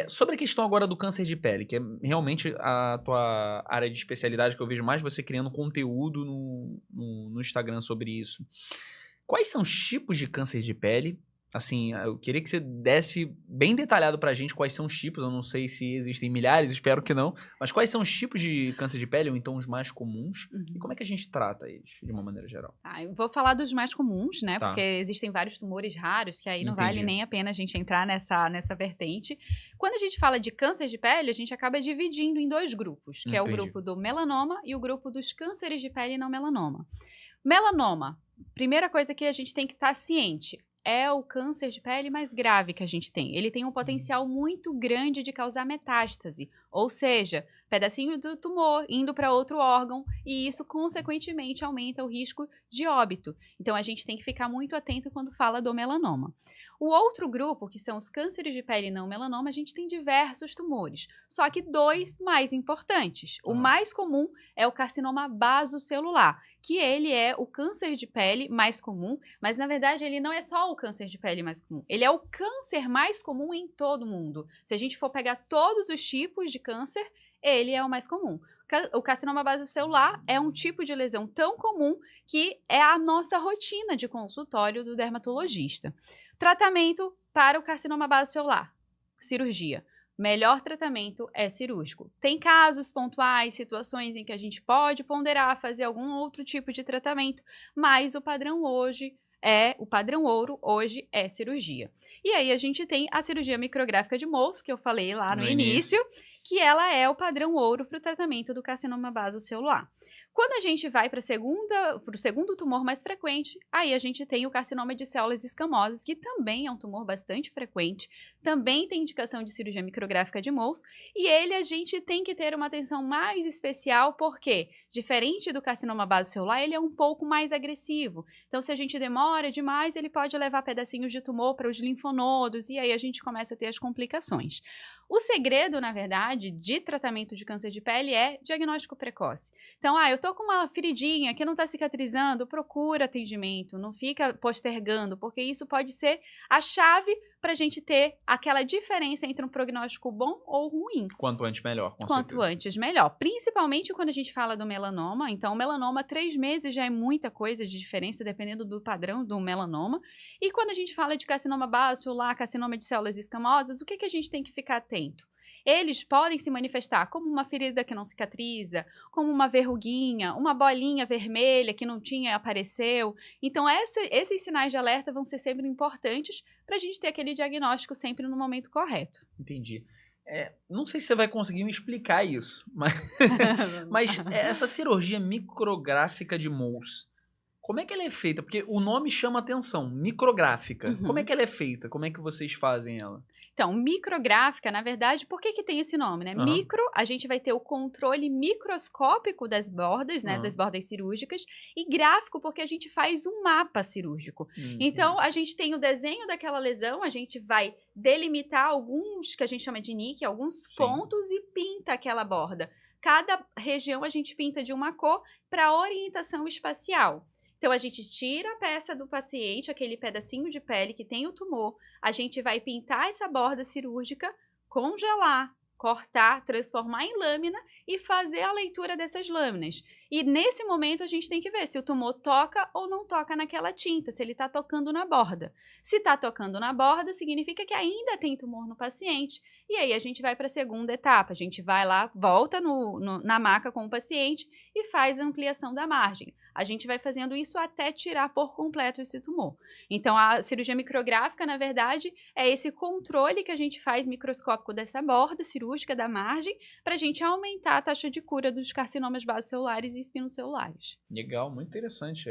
Sobre a questão agora do câncer de pele, que é realmente a tua área de especialidade, que eu vejo mais você criando conteúdo no Instagram sobre isso. Quais são os tipos de câncer de pele? Assim, eu queria que você desse bem detalhado pra gente quais são os tipos. Eu não sei se existem milhares, espero que não. Mas quais são os tipos de câncer de pele, ou então os mais comuns? E como é que a gente trata eles, de uma maneira geral? Eu vou falar dos mais comuns, né? Tá, Porque existem vários tumores raros, que aí não vale entendi. nem a pena a gente entrar nessa vertente. Quando a gente fala de câncer de pele, a gente acaba dividindo em dois grupos, que é o Entendi. grupo do melanoma e o grupo dos cânceres de pele não melanoma. Melanoma, primeira coisa que a gente tem que estar ciente, é o câncer de pele mais grave que a gente tem. Ele tem um potencial muito grande de causar metástase, ou seja, pedacinho do tumor indo para outro órgão, e isso, consequentemente, aumenta o risco de óbito. Então, a gente tem que ficar muito atento quando fala do melanoma. O outro grupo, que são os cânceres de pele não melanoma, a gente tem diversos tumores, só que dois mais importantes. O mais comum é o carcinoma basocelular, que ele é o câncer de pele mais comum, mas na verdade ele não é só o câncer de pele mais comum, ele é o câncer mais comum em todo mundo. Se a gente for pegar todos os tipos de câncer, ele é o mais comum. O carcinoma basocelular é um tipo de lesão tão comum que é a nossa rotina de consultório do dermatologista. Tratamento para o carcinoma basocelular: cirurgia. Melhor tratamento é cirúrgico. Tem casos pontuais, situações em que a gente pode ponderar fazer algum outro tipo de tratamento, mas o padrão ouro hoje é cirurgia. E aí a gente tem a cirurgia micrográfica de Mohs, que eu falei lá no início, que ela é o padrão ouro para o tratamento do carcinoma basocelular. Quando a gente vai para o segundo tumor mais frequente, aí a gente tem o carcinoma de células escamosas, que também é um tumor bastante frequente, também tem indicação de cirurgia micrográfica de Mohs, e ele a gente tem que ter uma atenção mais especial, porque, diferente do carcinoma basocelular, ele é um pouco mais agressivo. Então, se a gente demora demais, ele pode levar pedacinhos de tumor para os linfonodos, e aí a gente começa a ter as complicações. O segredo, na verdade, de tratamento de câncer de pele é diagnóstico precoce. Então, eu tô com uma feridinha que não está cicatrizando, procura atendimento, não fica postergando, porque isso pode ser a chave para a gente ter aquela diferença entre um prognóstico bom ou ruim. Quanto antes, melhor, com Quanto certeza. antes, melhor. Principalmente quando a gente fala do melanoma. Então, o melanoma, 3 meses já é muita coisa de diferença, dependendo do padrão do melanoma. E quando a gente fala de carcinoma basocelular, carcinoma de células escamosas, o que a gente tem que ficar atento? Eles podem se manifestar como uma ferida que não cicatriza, como uma verruguinha, uma bolinha vermelha que não tinha, apareceu. Então, esses sinais de alerta vão ser sempre importantes para a gente ter aquele diagnóstico sempre no momento correto. Entendi. Não sei se você vai conseguir me explicar isso, mas essa cirurgia micrográfica de Mohs, como é que ela é feita? Porque o nome chama atenção, micrográfica. Como é que ela é feita? Como é que vocês fazem ela? Então, micrográfica, na verdade, por que tem esse nome, né? Micro, a gente vai ter o controle microscópico das bordas, né? Das bordas cirúrgicas. E gráfico, porque a gente faz um mapa cirúrgico. Então, a gente tem o desenho daquela lesão, a gente vai delimitar alguns, que a gente chama de nick, alguns pontos, e pinta aquela borda. Cada região a gente pinta de uma cor para orientação espacial. Então, a gente tira a peça do paciente, aquele pedacinho de pele que tem o tumor, a gente vai pintar essa borda cirúrgica, congelar, cortar, transformar em lâmina e fazer a leitura dessas lâminas. E nesse momento a gente tem que ver se o tumor toca ou não toca naquela tinta, se ele está tocando na borda. Se está tocando na borda, significa que ainda tem tumor no paciente. E aí a gente vai para a segunda etapa, a gente vai lá, volta na maca com o paciente e faz a ampliação da margem. A gente vai fazendo isso até tirar por completo esse tumor. Então, a cirurgia micrográfica, na verdade, é esse controle que a gente faz microscópico dessa borda cirúrgica da margem para a gente aumentar a taxa de cura dos carcinomas basocelulares e espinocelulares. Legal, muito interessante.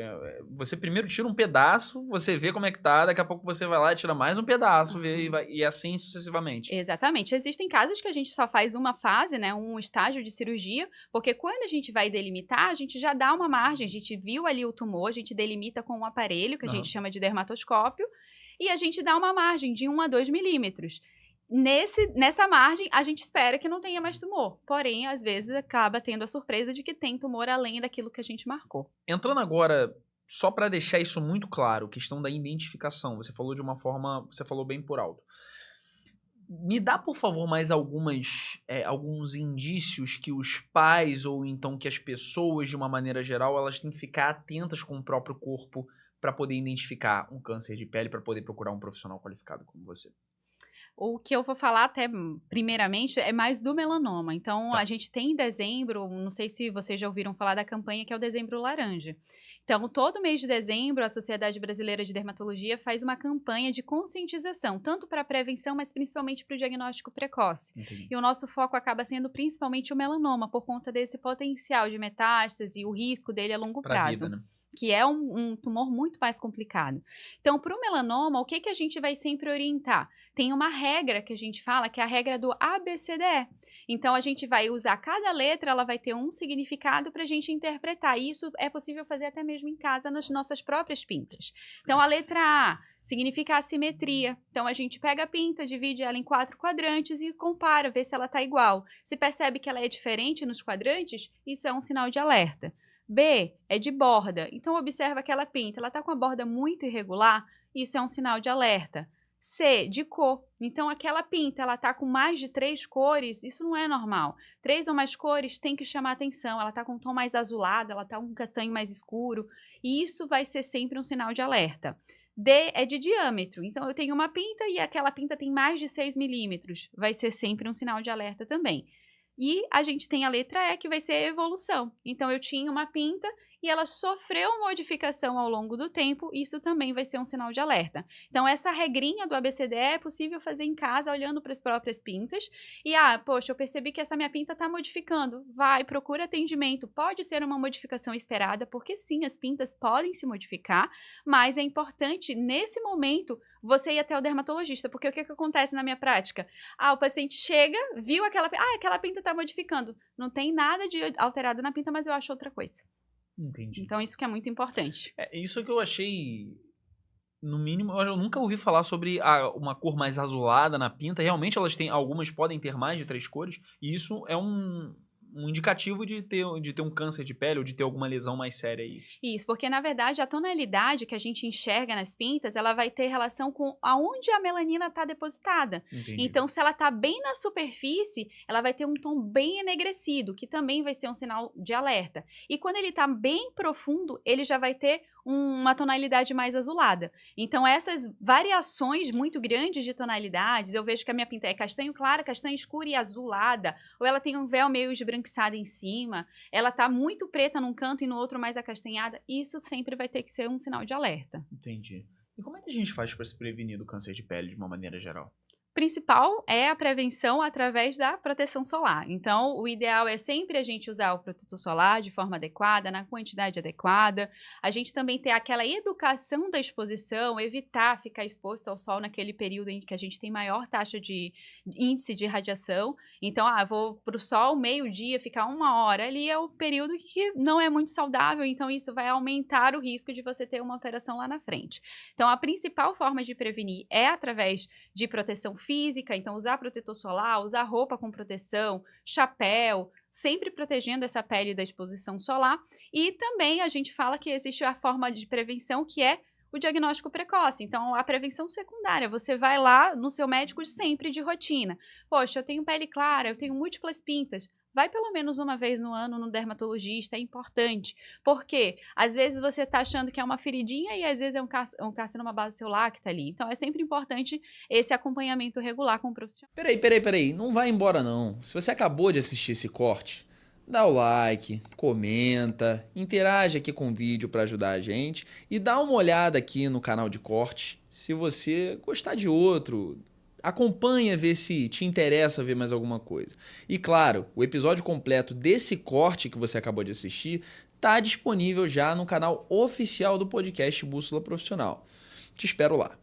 Você primeiro tira um pedaço, você vê como é que tá, daqui a pouco você vai lá e tira mais um pedaço, vê, e assim sucessivamente. Exatamente. Existem casos que a gente só faz uma fase, né, um estágio de cirurgia, porque quando a gente vai delimitar, a gente já dá uma margem, a gente viu ali o tumor, a gente delimita com um aparelho que a gente chama de dermatoscópio, e a gente dá uma margem de 1 a 2 milímetros. Nessa margem, a gente espera que não tenha mais tumor. Porém, às vezes, acaba tendo a surpresa de que tem tumor além daquilo que a gente marcou. Entrando agora, só para deixar isso muito claro, questão da identificação. Você falou de uma forma, você falou bem por alto. Me dá, por favor, mais alguns indícios que os pais ou então que as pessoas, de uma maneira geral, elas têm que ficar atentas com o próprio corpo para poder identificar um câncer de pele, para poder procurar um profissional qualificado como você. O que eu vou falar até primeiramente é mais do melanoma. Então, Tá. a gente tem em dezembro, não sei se vocês já ouviram falar da campanha que é o Dezembro Laranja. Então, todo mês de dezembro, a Sociedade Brasileira de Dermatologia faz uma campanha de conscientização, tanto para a prevenção, mas principalmente para o diagnóstico precoce. Entendi. E o nosso foco acaba sendo principalmente o melanoma, por conta desse potencial de metástase e o risco dele a longo Pra prazo. vida, né? Que é um tumor muito mais complicado. Então, para o melanoma, o que, que a gente vai sempre orientar? Tem uma regra que a gente fala, que é a regra do ABCDE. Então, a gente vai usar cada letra, ela vai ter um significado para a gente interpretar. E isso é possível fazer até mesmo em casa, nas nossas próprias pintas. Então, a letra A significa assimetria. Então, a gente pega a pinta, divide ela em 4 quadrantes e compara, vê se ela está igual. Se percebe que ela é diferente nos quadrantes, isso é um sinal de alerta. B é de borda, então observa aquela pinta, ela está com a borda muito irregular, isso é um sinal de alerta. C, de cor, então aquela pinta, ela está com mais de 3 cores, isso não é normal. 3 ou mais cores tem que chamar atenção, ela está com um tom mais azulado, ela está com um castanho mais escuro, e isso vai ser sempre um sinal de alerta. D é de diâmetro, então eu tenho uma pinta e aquela pinta tem mais de 6 milímetros, vai ser sempre um sinal de alerta também. E a gente tem a letra E, que vai ser a evolução. Então, eu tinha uma pinta e ela sofreu modificação ao longo do tempo, isso também vai ser um sinal de alerta. Então, essa regrinha do ABCDE é possível fazer em casa, olhando para as próprias pintas. E, poxa, eu percebi que essa minha pinta está modificando. Vai, procura atendimento. Pode ser uma modificação esperada, porque sim, as pintas podem se modificar, mas é importante, nesse momento, você ir até o dermatologista, porque o que acontece na minha prática? O paciente chega, viu aquela pinta está modificando. Não tem nada de alterado na pinta, mas eu acho outra coisa. Entendi. Então, isso que é muito importante. Isso que eu achei, no mínimo, eu nunca ouvi falar sobre uma cor mais azulada na pinta. Realmente, algumas podem ter mais de 3 cores, e isso é um indicativo de ter um câncer de pele ou de ter alguma lesão mais séria aí. Isso, porque na verdade a tonalidade que a gente enxerga nas pintas, ela vai ter relação com aonde a melanina está depositada. Entendi. Então, se ela está bem na superfície, ela vai ter um tom bem enegrecido, que também vai ser um sinal de alerta. E quando ele está bem profundo, ele já vai ter uma tonalidade mais azulada. Então, essas variações muito grandes de tonalidades, eu vejo que a minha pinta é castanho clara, castanho escura e azulada, ou ela tem um véu meio esbranquiçado em cima, ela tá muito preta num canto e no outro mais acastanhada, isso sempre vai ter que ser um sinal de alerta. Entendi. E como é que a gente faz para se prevenir do câncer de pele de uma maneira geral? Principal é a prevenção através da proteção solar. Então, o ideal é sempre a gente usar o protetor solar de forma adequada, na quantidade adequada. A gente também ter aquela educação da exposição, evitar ficar exposto ao sol naquele período em que a gente tem maior taxa de índice de radiação. Então, vou para o sol meio-dia, ficar 1 hora ali, é o período que não é muito saudável, então isso vai aumentar o risco de você ter uma alteração lá na frente. Então, a principal forma de prevenir é através de proteção física, então usar protetor solar, usar roupa com proteção, chapéu, sempre protegendo essa pele da exposição solar. E também a gente fala que existe a forma de prevenção que é o diagnóstico precoce. Então, a prevenção secundária, você vai lá no seu médico sempre de rotina. Poxa, eu tenho pele clara, eu tenho múltiplas pintas. Vai pelo menos uma vez no ano no dermatologista, é importante. Porque às vezes você está achando que é uma feridinha e às vezes é um carcinoma base celular que está ali. Então é sempre importante esse acompanhamento regular com o profissional. Peraí, não vai embora não. Se você acabou de assistir esse corte, dá o like, comenta, interage aqui com o vídeo para ajudar a gente e dá uma olhada aqui no canal de corte. Se você gostar de outro, acompanha, ver se te interessa ver mais alguma coisa. E claro, o episódio completo desse corte que você acabou de assistir está disponível já no canal oficial do podcast Bússola Profissional. Te espero lá.